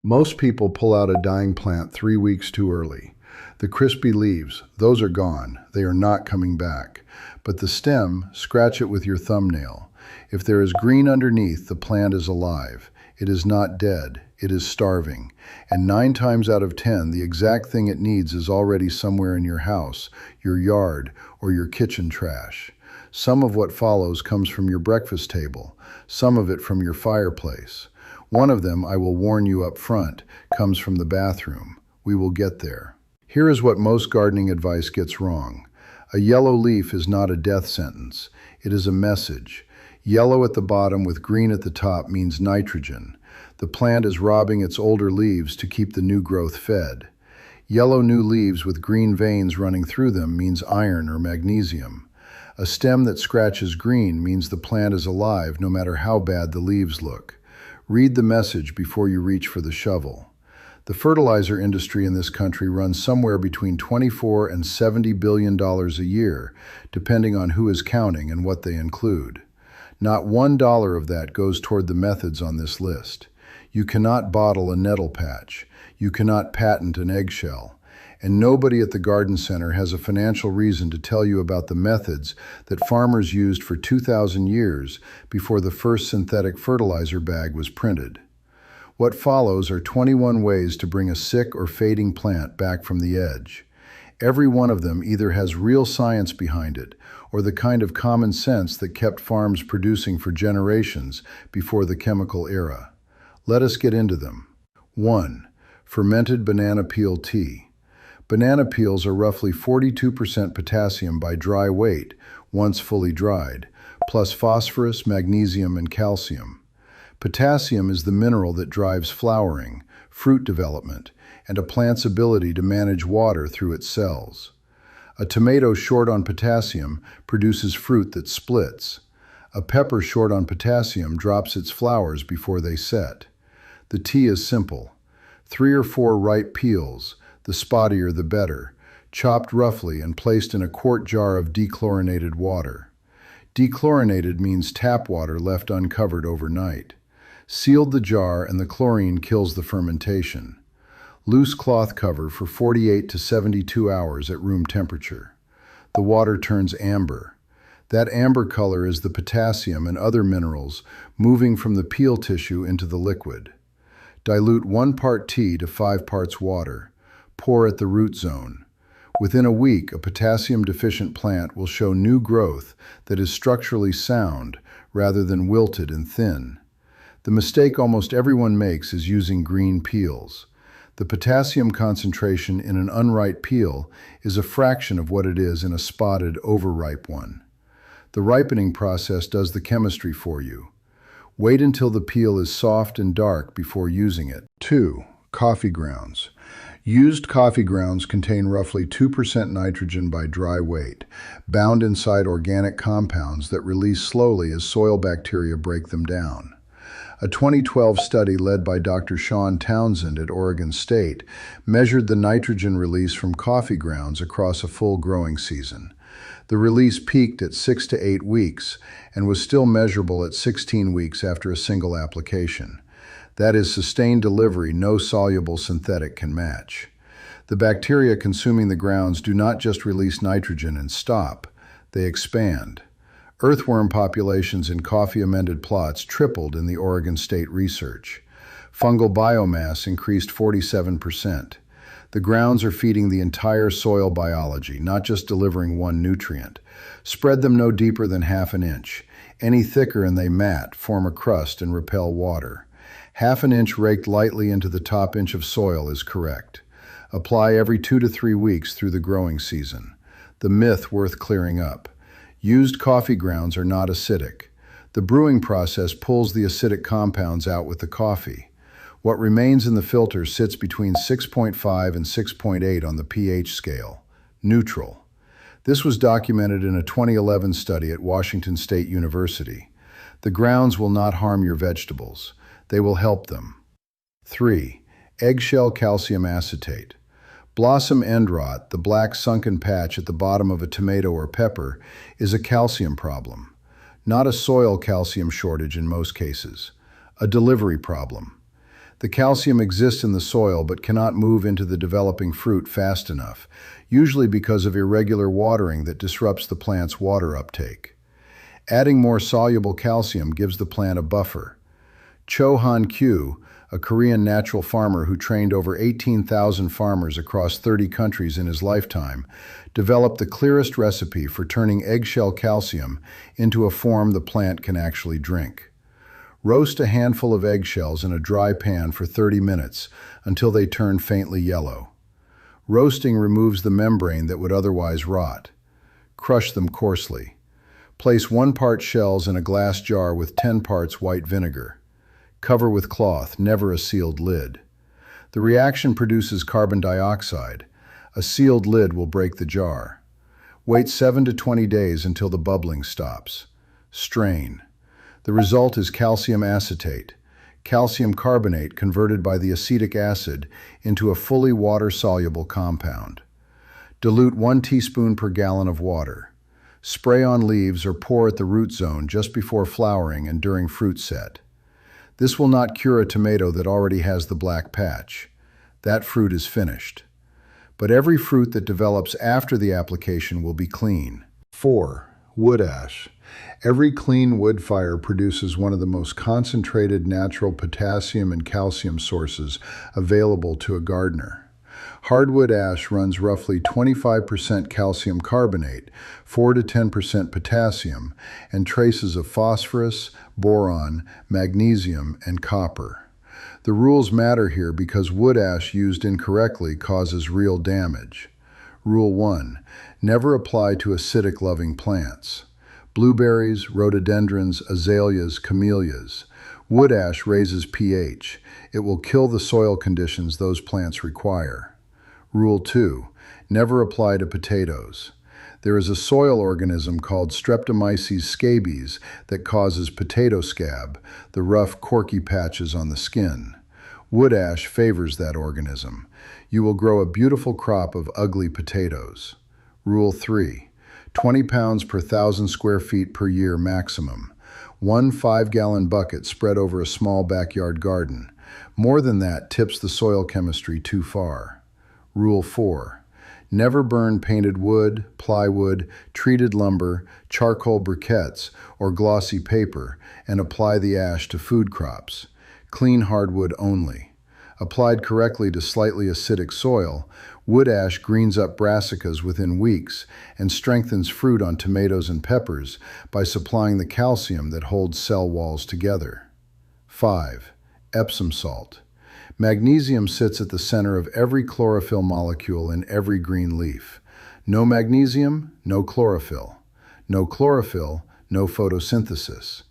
Most people pull out a dying plant 3 weeks too early. The crispy leaves, those are gone. They are not coming back. But the stem, scratch it with your thumbnail. If there is green underneath, the plant is alive. It is not dead. It is starving. And 9 times out of 10, the exact thing it needs is already somewhere in your house, your yard, or your kitchen trash. Some of what follows comes from your breakfast table, some of it from your fireplace. One of them, I will warn you up front, comes from the bathroom. We will get there. Here is what most gardening advice gets wrong. A yellow leaf is not a death sentence. It is a message. Yellow at the bottom with green at the top means nitrogen. The plant is robbing its older leaves to keep the new growth fed. Yellow new leaves with green veins running through them means iron or magnesium. A stem that scratches green means the plant is alive no matter how bad the leaves look. Read the message before you reach for the shovel. The fertilizer industry in this country runs somewhere between $24 and $70 billion a year, depending on who is counting and what they include. Not $1 of that goes toward the methods on this list. You cannot bottle a nettle patch. You cannot patent an eggshell. And nobody at the garden center has a financial reason to tell you about the methods that farmers used for 2,000 years before the first synthetic fertilizer bag was printed. What follows are 21 ways to bring a sick or fading plant back from the edge. Every one of them either has real science behind it or the kind of common sense that kept farms producing for generations before the chemical era. Let us get into them. 1. Fermented banana peel tea. Banana peels are roughly 42% potassium by dry weight, once fully dried, plus phosphorus, magnesium, and calcium. Potassium is the mineral that drives flowering, fruit development, and a plant's ability to manage water through its cells. A tomato short on potassium produces fruit that splits. A pepper short on potassium drops its flowers before they set. The tea is simple. 3 or 4 ripe peels, the spottier the better, chopped roughly and placed in a quart jar of dechlorinated water. Dechlorinated means tap water left uncovered overnight. Sealed the jar and the chlorine kills the fermentation. Loose cloth cover for 48 to 72 hours at room temperature. The water turns amber. That amber color is the potassium and other minerals moving from the peel tissue into the liquid. Dilute 1 part tea to 5 parts water. Pour at the root zone. Within a week, a potassium-deficient plant will show new growth that is structurally sound rather than wilted and thin. The mistake almost everyone makes is using green peels. The potassium concentration in an unripe peel is a fraction of what it is in a spotted, overripe one. The ripening process does the chemistry for you. Wait until the peel is soft and dark before using it. 2. Coffee grounds. Used coffee grounds contain roughly 2% nitrogen by dry weight, bound inside organic compounds that release slowly as soil bacteria break them down. A 2012 study led by Dr. Sean Townsend at Oregon State measured the nitrogen release from coffee grounds across a full growing season. The release peaked at 6 to 8 weeks and was still measurable at 16 weeks after a single application. That is sustained delivery no soluble synthetic can match. The bacteria consuming the grounds do not just release nitrogen and stop, they expand. Earthworm populations in coffee-amended plots tripled in the Oregon State research. Fungal biomass increased 47%. The grounds are feeding the entire soil biology, not just delivering one nutrient. Spread them no deeper than ½ an inch. Any thicker and they mat, form a crust, and repel water. ½ an inch raked lightly into the top inch of soil is correct. Apply every 2 to 3 weeks through the growing season. The myth worth clearing up. Used coffee grounds are not acidic. The brewing process pulls the acidic compounds out with the coffee. What remains in the filter sits between 6.5 and 6.8 on the pH scale. Neutral. This was documented in a 2011 study at Washington State University. The grounds will not harm your vegetables. They will help them. 3. Eggshell calcium acetate. Blossom end rot, the black sunken patch at the bottom of a tomato or pepper, is a calcium problem. Not a soil calcium shortage in most cases. A delivery problem. The calcium exists in the soil but cannot move into the developing fruit fast enough, usually because of irregular watering that disrupts the plant's water uptake. Adding more soluble calcium gives the plant a buffer. Cho Han-kyu, a Korean natural farmer who trained over 18,000 farmers across 30 countries in his lifetime, developed the clearest recipe for turning eggshell calcium into a form the plant can actually drink. Roast a handful of eggshells in a dry pan for 30 minutes until they turn faintly yellow. Roasting removes the membrane that would otherwise rot. Crush them coarsely. Place 1 part shells in a glass jar with 10 parts white vinegar. Cover with cloth, never a sealed lid. The reaction produces carbon dioxide. A sealed lid will break the jar. Wait 7 to 20 days until the bubbling stops. Strain. The result is calcium acetate, calcium carbonate converted by the acetic acid into a fully water-soluble compound. Dilute 1 teaspoon per gallon of water. Spray on leaves or pour at the root zone just before flowering and during fruit set. This will not cure a tomato that already has the black patch. That fruit is finished. But every fruit that develops after the application will be clean. 4. Wood ash. Every clean wood fire produces one of the most concentrated natural potassium and calcium sources available to a gardener. Hardwood ash runs roughly 25% calcium carbonate, 4 to 10% potassium, and traces of phosphorus, boron, magnesium, and copper. The rules matter here because wood ash used incorrectly causes real damage. Rule 1. Never apply to acidic-loving plants. Blueberries, rhododendrons, azaleas, camellias. Wood ash raises pH. It will kill the soil conditions those plants require. Rule 2. Never apply to potatoes. There is a soil organism called Streptomyces scabies that causes potato scab, the rough, corky patches on the skin. Wood ash favors that organism. You will grow a beautiful crop of ugly potatoes. Rule 3. 20 pounds per 1,000 square feet per year maximum. 1 5-gallon bucket spread over a small backyard garden. More than that tips the soil chemistry too far. Rule 4. Never burn painted wood, plywood, treated lumber, charcoal briquettes, or glossy paper and apply the ash to food crops. Clean hardwood only. Applied correctly to slightly acidic soil, wood ash greens up brassicas within weeks and strengthens fruit on tomatoes and peppers by supplying the calcium that holds cell walls together. 5. Epsom salt. Magnesium sits at the center of every chlorophyll molecule in every green leaf. No magnesium, no chlorophyll. No chlorophyll, no photosynthesis.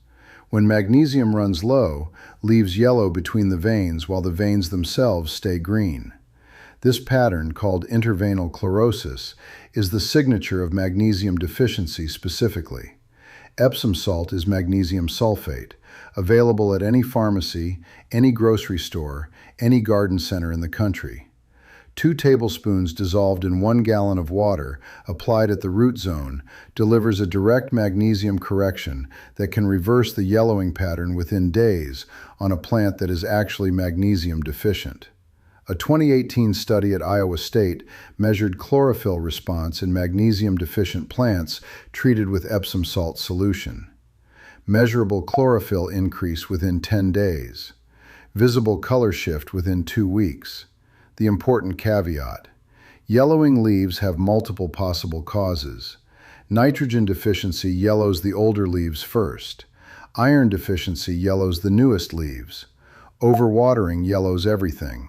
When magnesium runs low, leaves yellow between the veins while the veins themselves stay green. This pattern, called interveinal chlorosis, is the signature of magnesium deficiency specifically. Epsom salt is magnesium sulfate, available at any pharmacy, any grocery store, any garden center in the country. 2 tablespoons dissolved in 1 gallon of water, applied at the root zone, delivers a direct magnesium correction that can reverse the yellowing pattern within days on a plant that is actually magnesium deficient. A 2018 study at Iowa State measured chlorophyll response in magnesium-deficient plants treated with Epsom salt solution. Measurable chlorophyll increase within 10 days. Visible color shift within 2 weeks. The important caveat: yellowing leaves have multiple possible causes. Nitrogen deficiency yellows the older leaves first. Iron deficiency yellows the newest leaves. Overwatering yellows everything.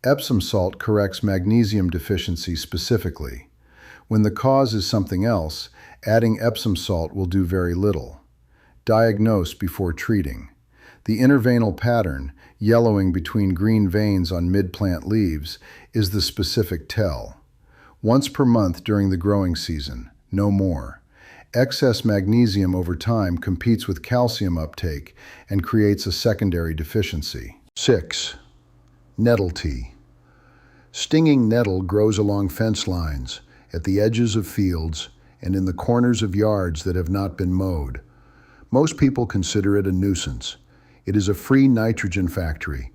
Epsom salt corrects magnesium deficiency specifically. When the cause is something else, adding Epsom salt will do very little. Diagnose before treating. The interveinal pattern, yellowing between green veins on mid-plant leaves, is the specific tell. Once per month during the growing season, no more. Excess magnesium over time competes with calcium uptake and creates a secondary deficiency. 6. Nettle tea. Stinging nettle grows along fence lines, at the edges of fields, and in the corners of yards that have not been mowed. Most people consider it a nuisance. It is a free nitrogen factory.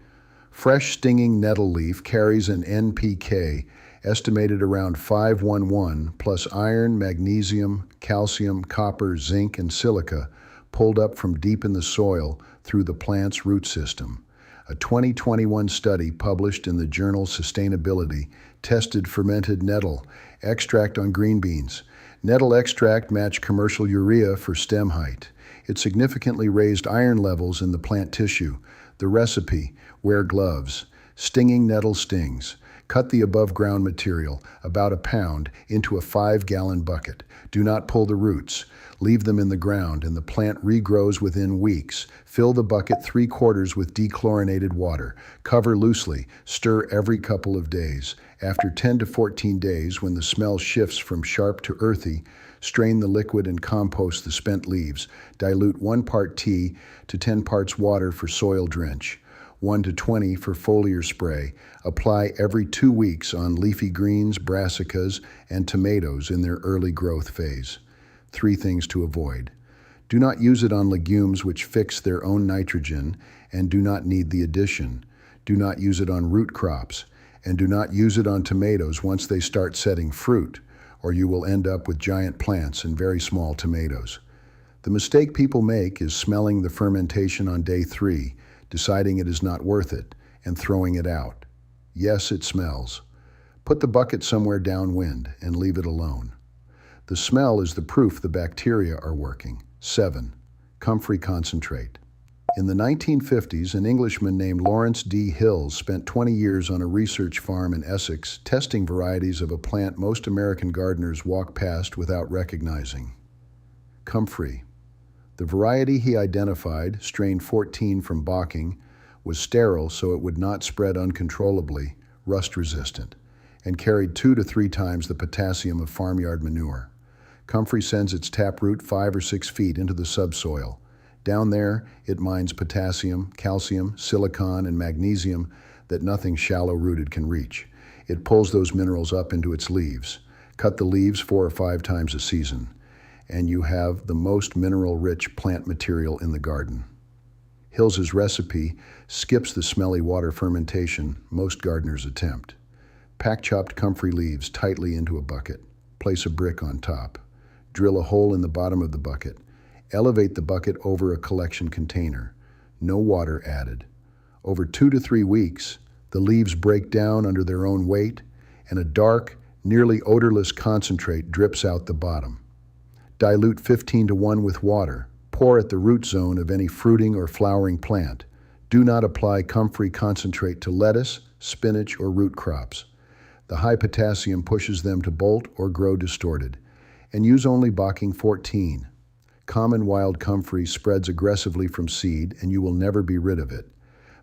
Fresh stinging nettle leaf carries an NPK estimated around 511 plus iron, magnesium, calcium, copper, zinc, and silica pulled up from deep in the soil through the plant's root system. A 2021 study published in the journal Sustainability tested fermented nettle extract on green beans. Nettle extract matched commercial urea for stem height. It significantly raised iron levels in the plant tissue. The recipe: wear gloves. Stinging nettle stings. Cut the above ground material, about a pound, into a 5-gallon bucket. Do not pull the roots. Leave them in the ground and the plant regrows within weeks. Fill the bucket 3/4 with dechlorinated water. Cover loosely. Stir every couple of days. After 10 to 14 days, when the smell shifts from sharp to earthy, strain the liquid and compost the spent leaves. Dilute 1 part tea to 10 parts water for soil drench. 1 to 20 for foliar spray. Apply every 2 weeks on leafy greens, brassicas, and tomatoes in their early growth phase. 3 things to avoid. Do not use it on legumes which fix their own nitrogen and do not need the addition. Do not use it on root crops, and do not use it on tomatoes once they start setting fruit, or you will end up with giant plants and very small tomatoes. The mistake people make is smelling the fermentation on day 3, deciding it is not worth it, and throwing it out. Yes, it smells. Put the bucket somewhere downwind and leave it alone. The smell is the proof the bacteria are working. 7. Comfrey concentrate. In the 1950s, an Englishman named Lawrence D. Hills spent 20 years on a research farm in Essex testing varieties of a plant most American gardeners walk past without recognizing. Comfrey. The variety he identified, strain 14 from Bocking, was sterile so it would not spread uncontrollably, rust-resistant, and carried 2 to 3 times the potassium of farmyard manure. Comfrey sends its taproot 5 or 6 feet into the subsoil. Down there, it mines potassium, calcium, silicon, and magnesium that nothing shallow-rooted can reach. It pulls those minerals up into its leaves. Cut the leaves 4 or 5 times a season, and you have the most mineral-rich plant material in the garden. Hills's recipe skips the smelly water fermentation most gardeners attempt. Pack chopped comfrey leaves tightly into a bucket. Place a brick on top. Drill a hole in the bottom of the bucket. Elevate the bucket over a collection container. No water added. Over 2 to 3 weeks, the leaves break down under their own weight, and a dark, nearly odorless concentrate drips out the bottom. Dilute 15 to 1 with water. Pour at the root zone of any fruiting or flowering plant. Do not apply comfrey concentrate to lettuce, spinach, or root crops. The high potassium pushes them to bolt or grow distorted. And use only Bocking 14. Common wild comfrey spreads aggressively from seed, and you will never be rid of it.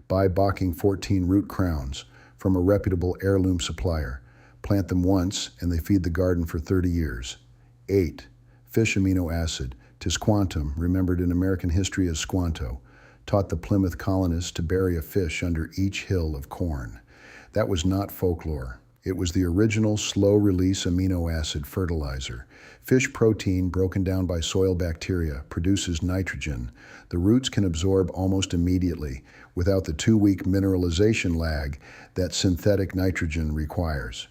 Buy Bocking 14 root crowns from a reputable heirloom supplier. Plant them once, and they feed the garden for 30 years. 8. Fish amino acid, tisquantum, remembered in American history as squanto, taught the Plymouth colonists to bury a fish under each hill of corn. That was not folklore. It was the original slow-release amino acid fertilizer. Fish protein, broken down by soil bacteria, produces nitrogen. The roots can absorb almost immediately, without the 2-week mineralization lag that synthetic nitrogen requires.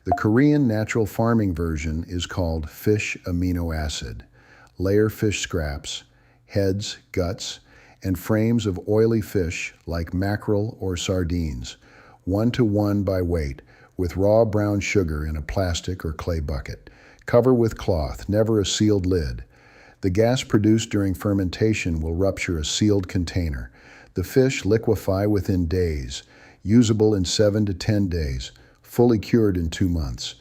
The Korean natural farming version is called fish amino acid. Layer fish scraps, heads, guts, and frames of oily fish like mackerel or sardines, 1 to 1 by weight, with raw brown sugar in a plastic or clay bucket. Cover with cloth, never a sealed lid. The gas produced during fermentation will rupture a sealed container. The fish liquefy within days, usable in 7 to 10 days, fully cured in 2 months.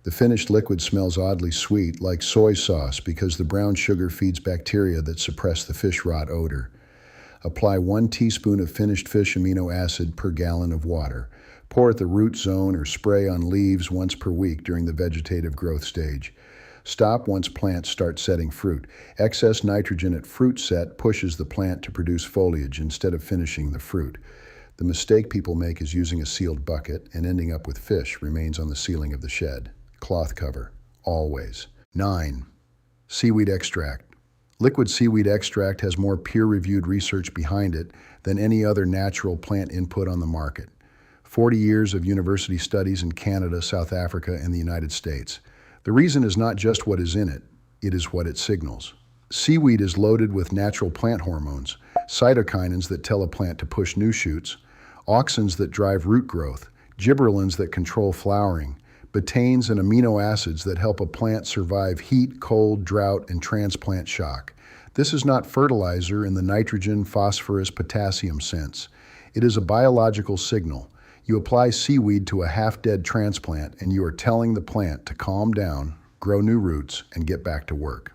The finished liquid smells oddly sweet, like soy sauce, because the brown sugar feeds bacteria that suppress the fish rot odor. Apply 1 teaspoon of finished fish amino acid per gallon of water. Pour at the root zone or spray on leaves once per week during the vegetative growth stage. Stop once plants start setting fruit. Excess nitrogen at fruit set pushes the plant to produce foliage instead of finishing the fruit. The mistake people make is using a sealed bucket, and ending up with fish remains on the ceiling of the shed. Cloth cover, always. 9. Seaweed extract. Liquid seaweed extract has more peer-reviewed research behind it than any other natural plant input on the market. 40 years of university studies in Canada, South Africa, and the United States. The reason is not just what is in it, it is what it signals. Seaweed is loaded with natural plant hormones, cytokinins that tell a plant to push new shoots, auxins that drive root growth, gibberellins that control flowering, betaines and amino acids that help a plant survive heat, cold, drought, and transplant shock. This is not fertilizer in the nitrogen, phosphorus, potassium sense. It is a biological signal. You apply seaweed to a half-dead transplant and you are telling the plant to calm down, grow new roots, and get back to work.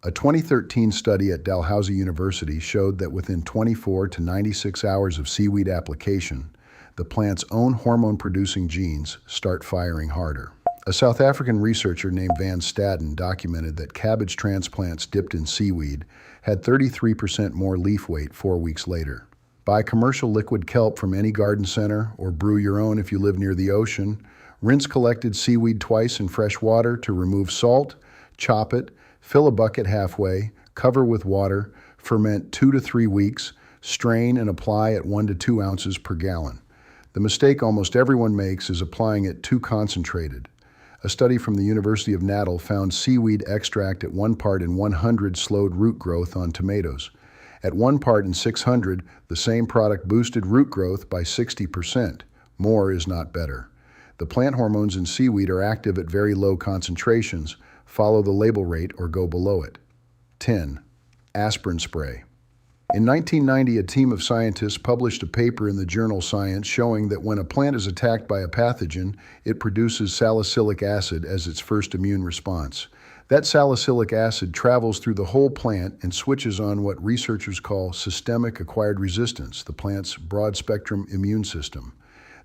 A 2013 study at Dalhousie University showed that within 24 to 96 hours of seaweed application, the plant's own hormone-producing genes start firing harder. A South African researcher named Van Staden documented that cabbage transplants dipped in seaweed had 33% more leaf weight 4 weeks later. Buy commercial liquid kelp from any garden center or brew your own if you live near the ocean. Rinse collected seaweed twice in fresh water to remove salt, chop it, fill a bucket halfway, cover with water, ferment 2 to 3 weeks, strain and apply at 1 to 2 ounces per gallon. The mistake almost everyone makes is applying it too concentrated. A study from the University of Natal found seaweed extract at 1 part in 100 slowed root growth on tomatoes. At 1 part in 600, the same product boosted root growth by 60%. More is not better. The plant hormones in seaweed are active at very low concentrations. Follow the label rate or go below it. 10. Aspirin spray. In 1990, a team of scientists published a paper in the journal Science showing that when a plant is attacked by a pathogen, it produces salicylic acid as its first immune response. That salicylic acid travels through the whole plant and switches on what researchers call systemic acquired resistance, the plant's broad-spectrum immune system.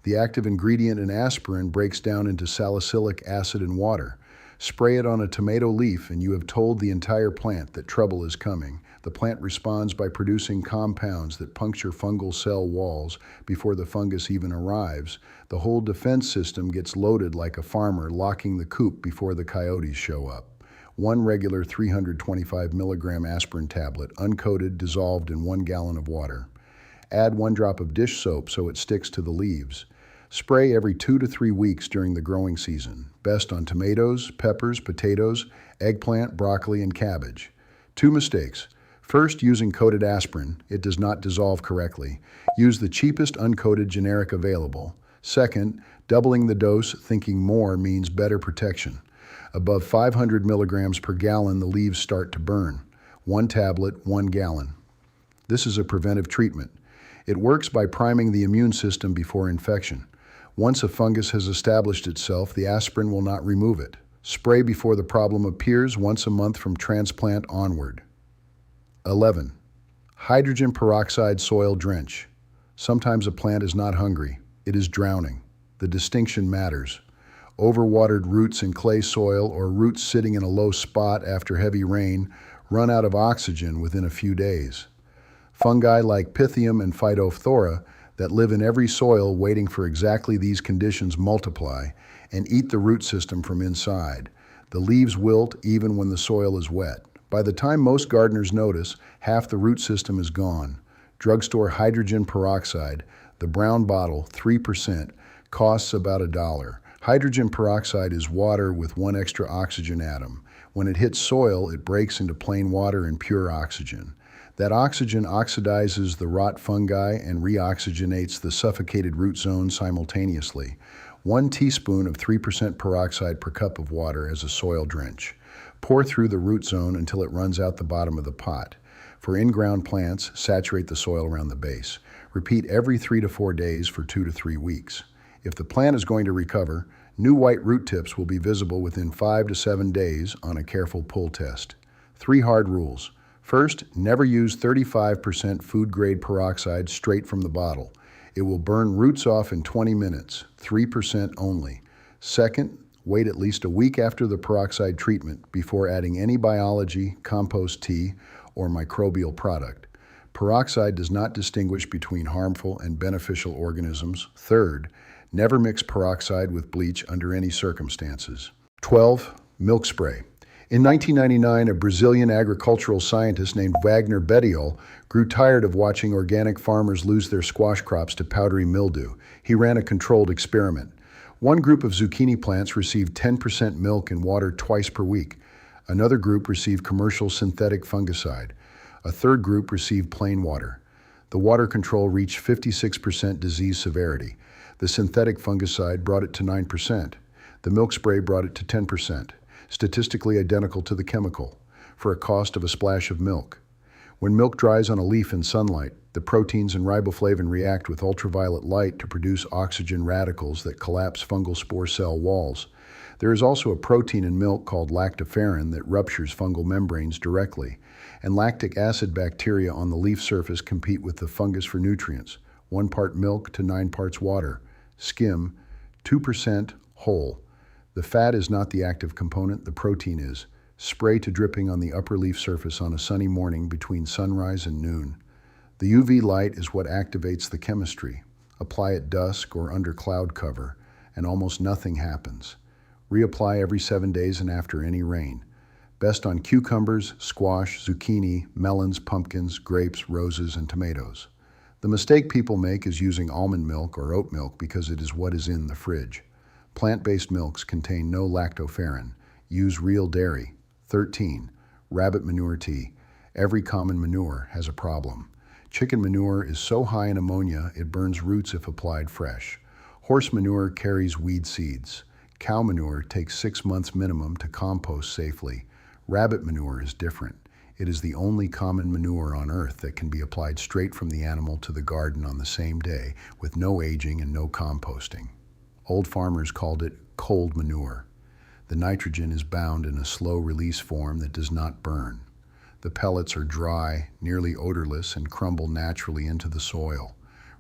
The active ingredient in aspirin breaks down into salicylic acid and water. Spray it on a tomato leaf and you have told the entire plant that trouble is coming. The plant responds by producing compounds that puncture fungal cell walls before the fungus even arrives. The whole defense system gets loaded like a farmer locking the coop before the coyotes show up. 1 regular 325 milligram aspirin tablet, uncoated, dissolved in 1 gallon of water. Add 1 drop of dish soap so it sticks to the leaves. Spray every 2 to 3 weeks during the growing season. Best on tomatoes, peppers, potatoes, eggplant, broccoli, and cabbage. 2 mistakes. First, using coated aspirin. It does not dissolve correctly. Use the cheapest uncoated generic available. Second, doubling the dose, thinking more means better protection. Above 500 milligrams per gallon, the leaves start to burn. 1 tablet, 1 gallon. This is a preventive treatment. It works by priming the immune system before infection. Once a fungus has established itself, the aspirin will not remove it. Spray before the problem appears once a month from transplant onward. 11. Hydrogen peroxide soil drench. Sometimes a plant is not hungry. It is drowning. The distinction matters. Overwatered roots in clay soil or roots sitting in a low spot after heavy rain run out of oxygen within a few days. Fungi like Pythium and Phytophthora that live in every soil waiting for exactly these conditions multiply and eat the root system from inside. The leaves wilt even when the soil is wet. By the time most gardeners notice, half the root system is gone. Drugstore hydrogen peroxide, the brown bottle, 3%, costs about $1. Hydrogen peroxide is water with 1 extra oxygen atom. When it hits soil, it breaks into plain water and pure oxygen. That oxygen oxidizes the rot fungi and reoxygenates the suffocated root zone simultaneously. 1 teaspoon of 3% peroxide per cup of water as a soil drench. Pour through the root zone until it runs out the bottom of the pot. For in-ground plants, saturate the soil around the base. Repeat every 3 to 4 days for 2 to 3 weeks. If the plant is going to recover, new white root tips will be visible within 5 to 7 days on a careful pull test. 3 hard rules. First, never use 35% food-grade peroxide straight from the bottle. It will burn roots off in 20 minutes, 3% only. Second, wait at least a week after the peroxide treatment before adding any biology, compost tea, or microbial product. Peroxide does not distinguish between harmful and beneficial organisms. Third, never mix peroxide with bleach under any circumstances. 12. Milk spray. In 1999, a Brazilian agricultural scientist named Wagner Bettiol grew tired of watching organic farmers lose their squash crops to powdery mildew. He ran a controlled experiment. One group of zucchini plants received 10% milk and water twice per week. Another group received commercial synthetic fungicide. A third group received plain water. The water control reached 56% disease severity. The synthetic fungicide brought it to 9%. The milk spray brought it to 10%, statistically identical to the chemical, for a cost of a splash of milk. When milk dries on a leaf in sunlight, the proteins and riboflavin react with ultraviolet light to produce oxygen radicals that collapse fungal spore cell walls. There is also a protein in milk called lactoferrin that ruptures fungal membranes directly, and lactic acid bacteria on the leaf surface compete with the fungus for nutrients, 1 part milk to 9 parts water. Skim, 2% whole. The fat is not the active component, the protein is. Spray to dripping on the upper leaf surface on a sunny morning between sunrise and noon. The UV light is what activates the chemistry. Apply at dusk or under cloud cover, and almost nothing happens. Reapply every 7 days and after any rain. Best on cucumbers, squash, zucchini, melons, pumpkins, grapes, roses, and tomatoes. The mistake people make is using almond milk or oat milk because it is what is in the fridge. Plant-based milks contain no lactoferrin. Use real dairy. 13. Rabbit manure tea. Every common manure has a problem. Chicken manure is so high in ammonia it burns roots if applied fresh. Horse manure carries weed seeds. Cow manure takes 6 months minimum to compost safely. Rabbit manure is different. It is the only common manure on Earth that can be applied straight from the animal to the garden on the same day with no aging and no composting. Old farmers called it cold manure. The nitrogen is bound in a slow-release form that does not burn. The pellets are dry, nearly odorless, and crumble naturally into the soil.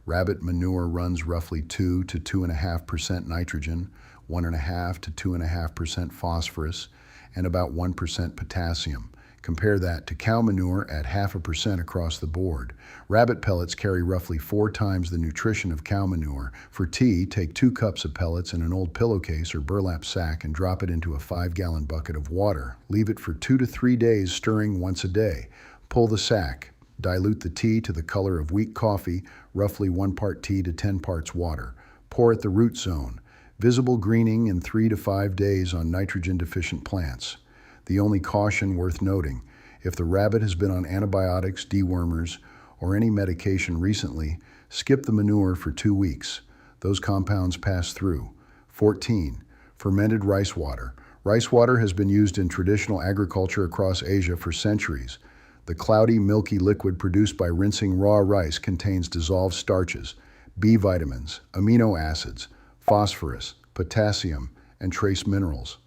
Rabbit manure runs roughly 2 to 2.5% nitrogen, 1.5 to 2.5% phosphorus, and about 1% potassium. Compare that to cow manure at 0.5% across the board. Rabbit pellets carry roughly 4 times the nutrition of cow manure. For tea, take 2 cups of pellets in an old pillowcase or burlap sack and drop it into a 5-gallon bucket of water. Leave it for 2 to 3 days, stirring once a day. Pull the sack. Dilute the tea to the color of weak coffee, roughly 1 part tea to 10 parts water. Pour at the root zone. Visible greening in 3 to 5 days on nitrogen-deficient plants. The only caution worth noting, if the rabbit has been on antibiotics, dewormers, or any medication recently, skip the manure for 2 weeks. Those compounds pass through. 14. Fermented rice water. Rice water has been used in traditional agriculture across Asia for centuries. The cloudy, milky liquid produced by rinsing raw rice contains dissolved starches, B vitamins, amino acids, phosphorus, potassium, and trace minerals.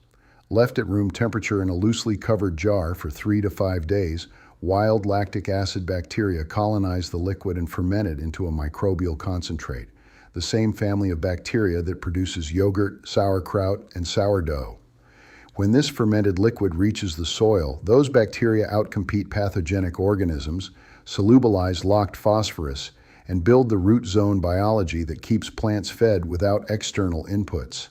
Left at room temperature in a loosely covered jar for 3 to 5 days, wild lactic acid bacteria colonize the liquid and ferment it into a microbial concentrate, the same family of bacteria that produces yogurt, sauerkraut, and sourdough. When this fermented liquid reaches the soil, those bacteria outcompete pathogenic organisms, solubilize locked phosphorus, and build the root zone biology that keeps plants fed without external inputs.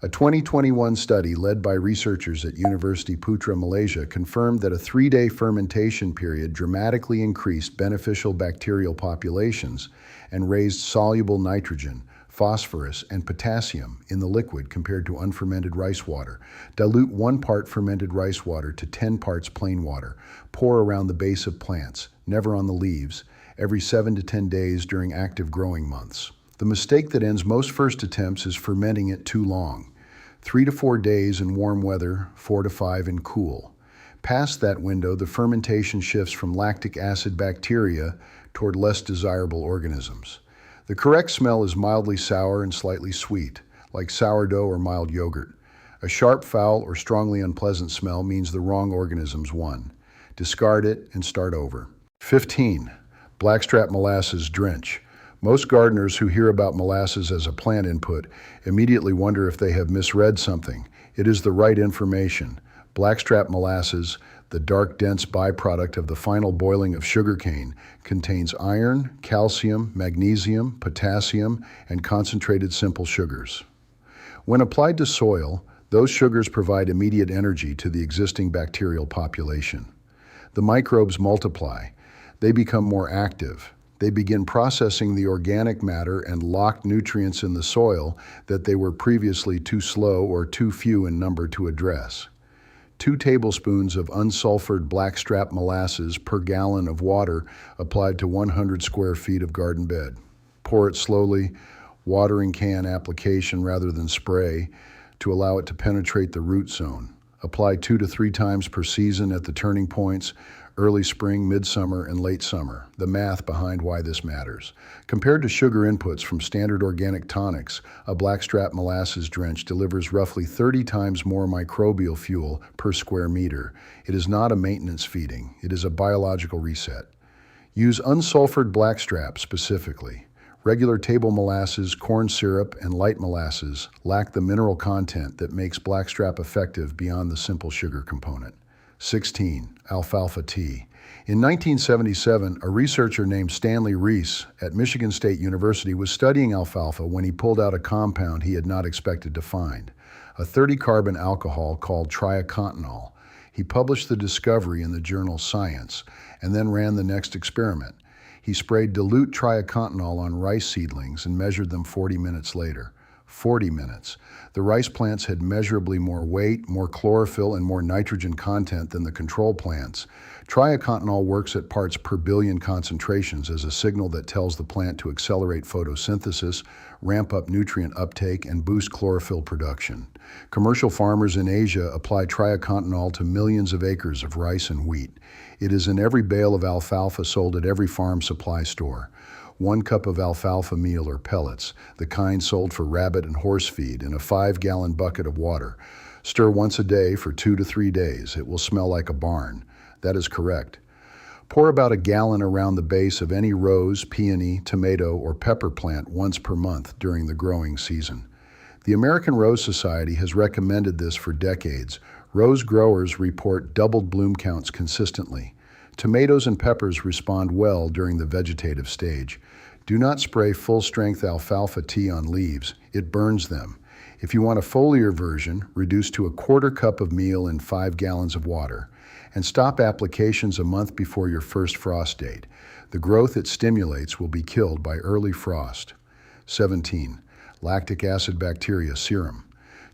A 2021 study led by researchers at University Putra, Malaysia, confirmed that a 3-day fermentation period dramatically increased beneficial bacterial populations and raised soluble nitrogen, phosphorus, and potassium in the liquid compared to unfermented rice water. Dilute 1 part fermented rice water to 10 parts plain water. Pour around the base of plants, never on the leaves, every 7 to 10 days during active growing months. The mistake that ends most first attempts is fermenting it too long. 3 to 4 days in warm weather, 4 to 5 in cool. Past that window, the fermentation shifts from lactic acid bacteria toward less desirable organisms. The correct smell is mildly sour and slightly sweet, like sourdough or mild yogurt. A sharp, foul, or strongly unpleasant smell means the wrong organisms won. Discard it and start over. 15. Blackstrap molasses drench. Most gardeners who hear about molasses as a plant input immediately wonder if they have misread something. It is the right information. Blackstrap molasses, the dark, dense byproduct of the final boiling of sugarcane, contains iron, calcium, magnesium, potassium, and concentrated simple sugars. When applied to soil, Those sugars provide immediate energy to the existing bacterial population. The microbes multiply. They become more active. They begin processing the organic matter and locked nutrients in the soil that they were previously too slow or too few in number to address. 2 tablespoons of unsulfured blackstrap molasses per gallon of water applied to 100 square feet of garden bed. Pour it slowly, watering can application rather than spray, to allow it to penetrate the root zone. Apply 2 to 3 times per season at the turning points, early spring, midsummer, and late summer. The math behind why this matters. Compared to sugar inputs from standard organic tonics, a blackstrap molasses drench delivers roughly 30 times more microbial fuel per square meter. It is not a maintenance feeding. It is a biological reset. Use unsulfured blackstrap specifically. Regular table molasses, corn syrup, and light molasses lack the mineral content that makes blackstrap effective beyond the simple sugar component. 16. Alfalfa tea. In 1977, a researcher named Stanley Rees at Michigan State University was studying alfalfa when he pulled out a compound he had not expected to find, a 30-carbon alcohol called triacontanol. He published the discovery in the journal Science and then ran the next experiment. He sprayed dilute triacontanol on rice seedlings and measured them 40 minutes later. 40 minutes. The rice plants had measurably more weight, more chlorophyll, and more nitrogen content than the control plants. Triacontanol works at parts per billion concentrations as a signal that tells the plant to accelerate photosynthesis, ramp up nutrient uptake, and boost chlorophyll production. Commercial farmers in Asia apply triacontanol to millions of acres of rice and wheat. It is in every bale of alfalfa sold at every farm supply store. 1 cup of alfalfa meal or pellets, the kind sold for rabbit and horse feed, in a 5-gallon bucket of water. Stir once a day for 2 to 3 days. It will smell like a barn. That is correct. Pour about a gallon around the base of any rose, peony, tomato, or pepper plant once per month during the growing season. The American Rose Society has recommended this for decades. Rose growers report doubled bloom counts consistently. Tomatoes and peppers respond well during the vegetative stage. Do not spray full-strength alfalfa tea on leaves. It burns them. If you want a foliar version, reduce to a 1/4 cup of meal in 5 gallons of water. And stop applications a month before your first frost date. The growth it stimulates will be killed by early frost. 17. Lactic acid bacteria serum.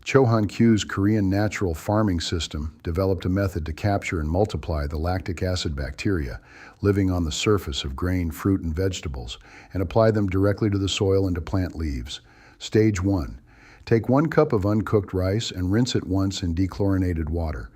Cho Han-kyu's Korean natural farming system developed a method to capture and multiply the lactic acid bacteria living on the surface of grain, fruit, and vegetables, and apply them directly to the soil and to plant leaves. Stage 1. Take 1 cup of uncooked rice and rinse it once in dechlorinated water.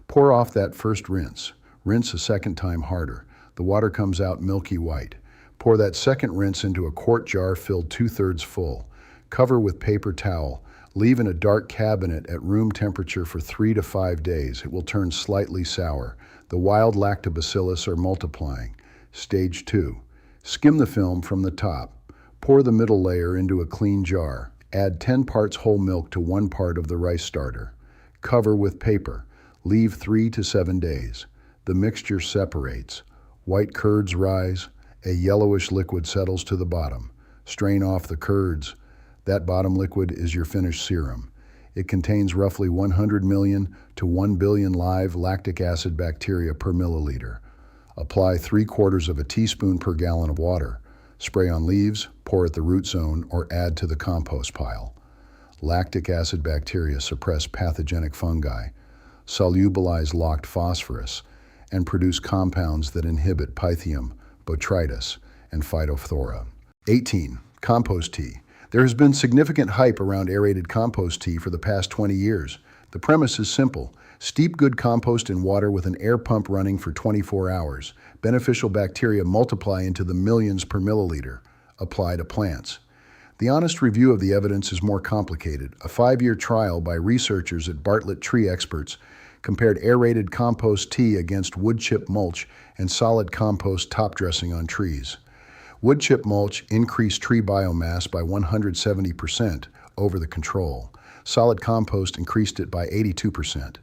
Pour off that first rinse. Rinse a second time harder. The water comes out milky white. Pour that second rinse into a quart jar filled 2/3 full. Cover with paper towel. Leave in a dark cabinet at room temperature for 3 to 5 days. It will turn slightly sour. The wild lactobacillus are multiplying. Stage 2. Skim the film from the top. Pour the middle layer into a clean jar. Add 10 parts whole milk to 1 part of the rice starter. Cover with paper. Leave 3 to 7 days. The mixture separates. White curds rise. A yellowish liquid settles to the bottom. Strain off the curds. That bottom liquid is your finished serum. It contains roughly 100 million to 1 billion live lactic acid bacteria per milliliter. Apply 3/4 of a teaspoon per gallon of water. Spray on leaves, pour at the root zone, or add to the compost pile. Lactic acid bacteria suppress pathogenic fungi, solubilize locked phosphorus, and produce compounds that inhibit pythium, botrytis, and phytophthora. 18. Compost tea. There has been significant hype around aerated compost tea for the past 20 years. The premise is simple. Steep good compost in water with an air pump running for 24 hours. Beneficial bacteria multiply into the millions per milliliter. Apply to plants. The honest review of the evidence is more complicated. A 5-year trial by researchers at Bartlett Tree Experts compared aerated compost tea against wood chip mulch and solid compost top dressing on trees. Wood chip mulch increased tree biomass by 170% over the control. Solid compost increased it by 82%.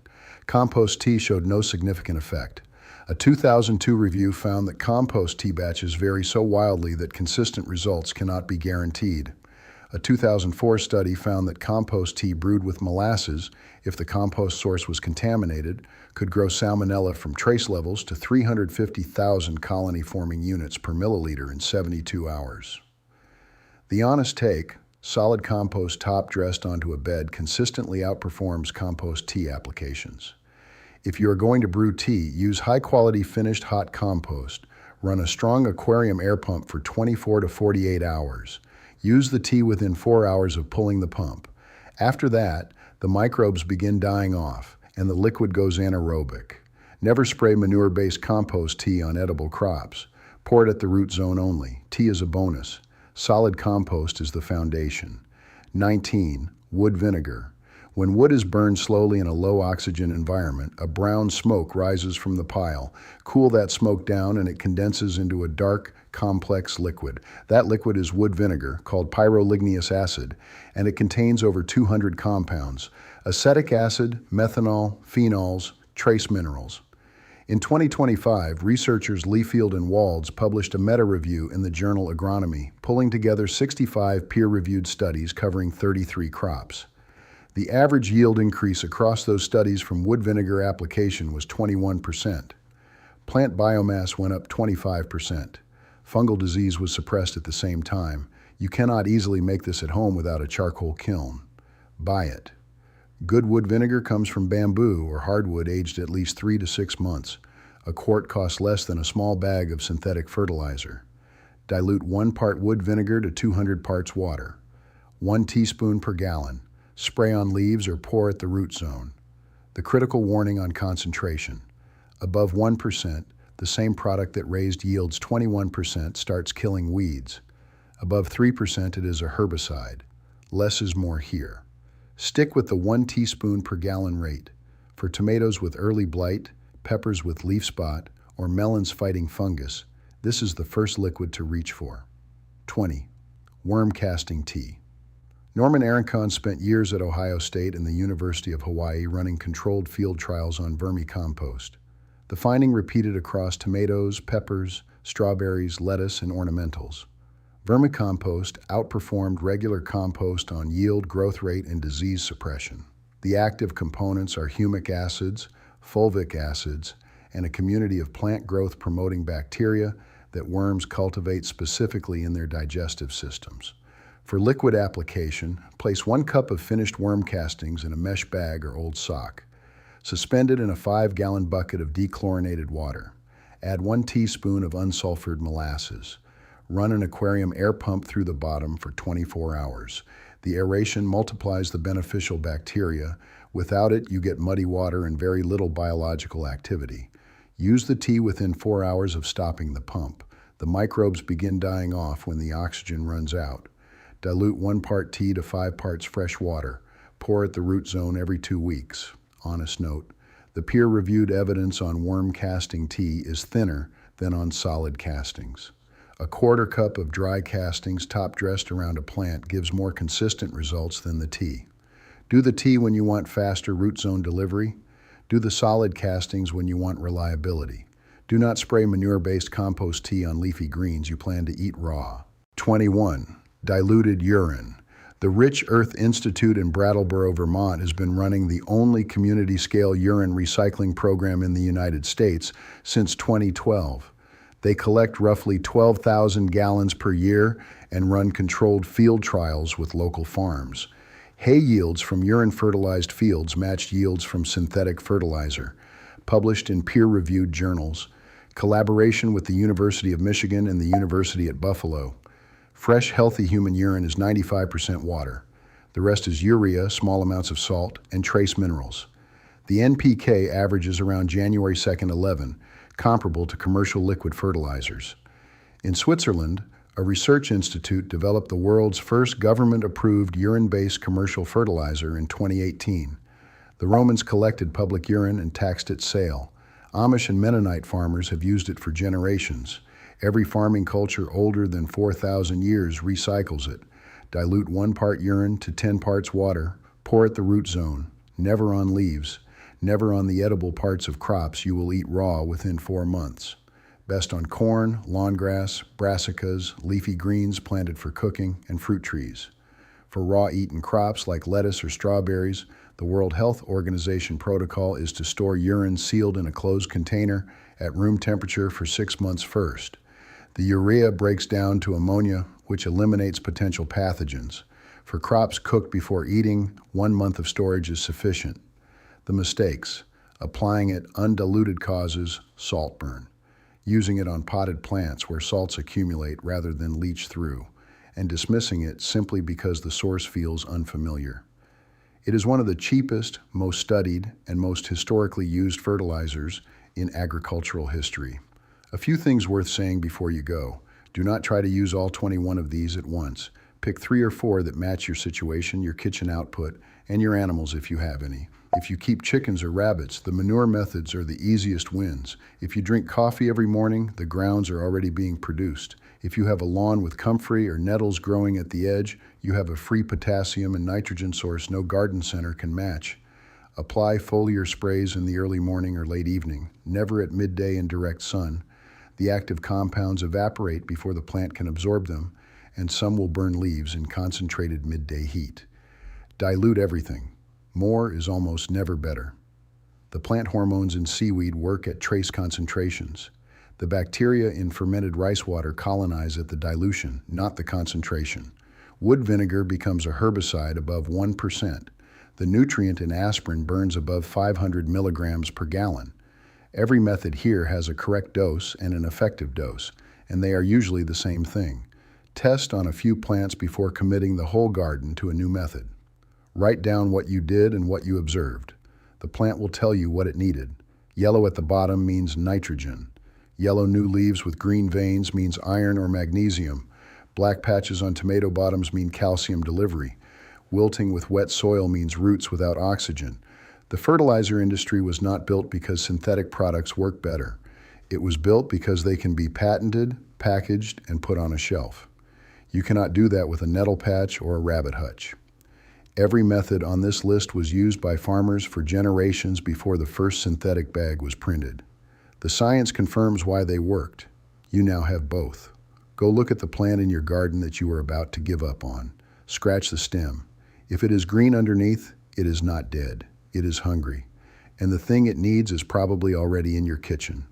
Compost tea showed no significant effect. A 2002 review found that compost tea batches vary so wildly that consistent results cannot be guaranteed. A 2004 study found that compost tea brewed with molasses, if the compost source was contaminated, could grow salmonella from trace levels to 350,000 colony-forming units per milliliter in 72 hours. The honest take, solid compost top dressed onto a bed consistently outperforms compost tea applications. If you are going to brew tea, use high-quality finished hot compost. Run a strong aquarium air pump for 24 to 48 hours. Use the tea within 4 hours of pulling the pump. After that, the microbes begin dying off, and the liquid goes anaerobic. Never spray manure-based compost tea on edible crops. Pour it at the root zone only. Tea is a bonus. Solid compost is the foundation. 19. Wood vinegar. When wood is burned slowly in a low-oxygen environment, a brown smoke rises from the pile. Cool that smoke down and it condenses into a dark, complex liquid. That liquid is wood vinegar, called pyroligneous acid, and it contains over 200 compounds: acetic acid, methanol, phenols, trace minerals. In 2025, researchers Leafield and Walds published a meta-review in the journal Agronomy, pulling together 65 peer-reviewed studies covering 33 crops. The average yield increase across those studies from wood vinegar application was 21%. Plant biomass went up 25%. Fungal disease was suppressed at the same time. You cannot easily make this at home without a charcoal kiln. Buy it. Good wood vinegar comes from bamboo or hardwood aged at least 3 to 6 months. A quart costs less than a small bag of synthetic fertilizer. Dilute 1 part wood vinegar to 200 parts water. 1 teaspoon per gallon. Spray on leaves or pour at the root zone. The critical warning on concentration. Above 1%, the same product that raised yields 21% starts killing weeds. Above 3%, it is a herbicide. Less is more here. Stick with the 1 teaspoon per gallon rate. For tomatoes with early blight, peppers with leaf spot, or melons fighting fungus, this is the first liquid to reach for. 20. Worm casting tea. Norman Arancon spent years at Ohio State and the University of Hawaii running controlled field trials on vermicompost. The finding repeated across tomatoes, peppers, strawberries, lettuce, and ornamentals. Vermicompost outperformed regular compost on yield, growth rate, and disease suppression. The active components are humic acids, fulvic acids, and a community of plant growth promoting bacteria that worms cultivate specifically in their digestive systems. For liquid application, place 1 cup of finished worm castings in a mesh bag or old sock. Suspend it in a 5-gallon bucket of dechlorinated water. Add 1 teaspoon of unsulfured molasses. Run an aquarium air pump through the bottom for 24 hours. The aeration multiplies the beneficial bacteria. Without it, you get muddy water and very little biological activity. Use the tea within 4 hours of stopping the pump. The microbes begin dying off when the oxygen runs out. Dilute 1 part tea to 5 parts fresh water. Pour at the root zone every 2 weeks. Honest note, the peer-reviewed evidence on worm casting tea is thinner than on solid castings. A 1/4 cup of dry castings top-dressed around a plant gives more consistent results than the tea. Do the tea when you want faster root zone delivery. Do the solid castings when you want reliability. Do not spray manure-based compost tea on leafy greens you plan to eat raw. 21. Diluted urine. The Rich Earth Institute in Brattleboro, Vermont has been running the only community-scale urine recycling program in the United States since 2012. They collect roughly 12,000 gallons per year and run controlled field trials with local farms. Hay yields from urine-fertilized fields matched yields from synthetic fertilizer. Published in peer-reviewed journals. Collaboration with the University of Michigan and the University at Buffalo. Fresh, healthy human urine is 95% water. The rest is urea, small amounts of salt, and trace minerals. The NPK averages around January 2nd, 11, comparable to commercial liquid fertilizers. In Switzerland, a research institute developed the world's first government-approved urine-based commercial fertilizer in 2018. The Romans collected public urine and taxed its sale. Amish and Mennonite farmers have used it for generations. Every farming culture older than 4,000 years recycles it. Dilute 1 part urine to 10 parts water. Pour at the root zone. Never on leaves. Never on the edible parts of crops you will eat raw within 4 months. Best on corn, lawn grass, brassicas, leafy greens planted for cooking, and fruit trees. For raw-eaten crops like lettuce or strawberries, the World Health Organization protocol is to store urine sealed in a closed container at room temperature for 6 months first. The urea breaks down to ammonia, which eliminates potential pathogens. For crops cooked before eating, 1 month of storage is sufficient. The mistakes: applying it undiluted causes saltburn, using it on potted plants where salts accumulate rather than leach through, and dismissing it simply because the source feels unfamiliar. It is one of the cheapest, most studied, and most historically used fertilizers in agricultural history. A few things worth saying before you go. Do not try to use all 21 of these at once. Pick 3 or 4 that match your situation, your kitchen output, and your animals if you have any. If you keep chickens or rabbits, the manure methods are the easiest wins. If you drink coffee every morning, the grounds are already being produced. If you have a lawn with comfrey or nettles growing at the edge, you have a free potassium and nitrogen source no garden center can match. Apply foliar sprays in the early morning or late evening, never at midday in direct sun. The active compounds evaporate before the plant can absorb them, and some will burn leaves in concentrated midday heat. Dilute everything. More is almost never better. The plant hormones in seaweed work at trace concentrations. The bacteria in fermented rice water colonize at the dilution, not the concentration. Wood vinegar becomes a herbicide above 1%. The nutrient in aspirin burns above 500 milligrams per gallon. Every method here has a correct dose and an effective dose, and they are usually the same thing. Test on a few plants before committing the whole garden to a new method. Write down what you did and what you observed. The plant will tell you what it needed. Yellow at the bottom means nitrogen. Yellow new leaves with green veins means iron or magnesium. Black patches on tomato bottoms mean calcium delivery. Wilting with wet soil means roots without oxygen. The fertilizer industry was not built because synthetic products work better. It was built because they can be patented, packaged, and put on a shelf. You cannot do that with a nettle patch or a rabbit hutch. Every method on this list was used by farmers for generations before the first synthetic bag was printed. The science confirms why they worked. You now have both. Go look at the plant in your garden that you are about to give up on. Scratch the stem. If it is green underneath, it is not dead. It is hungry. And the thing it needs is probably already in your kitchen.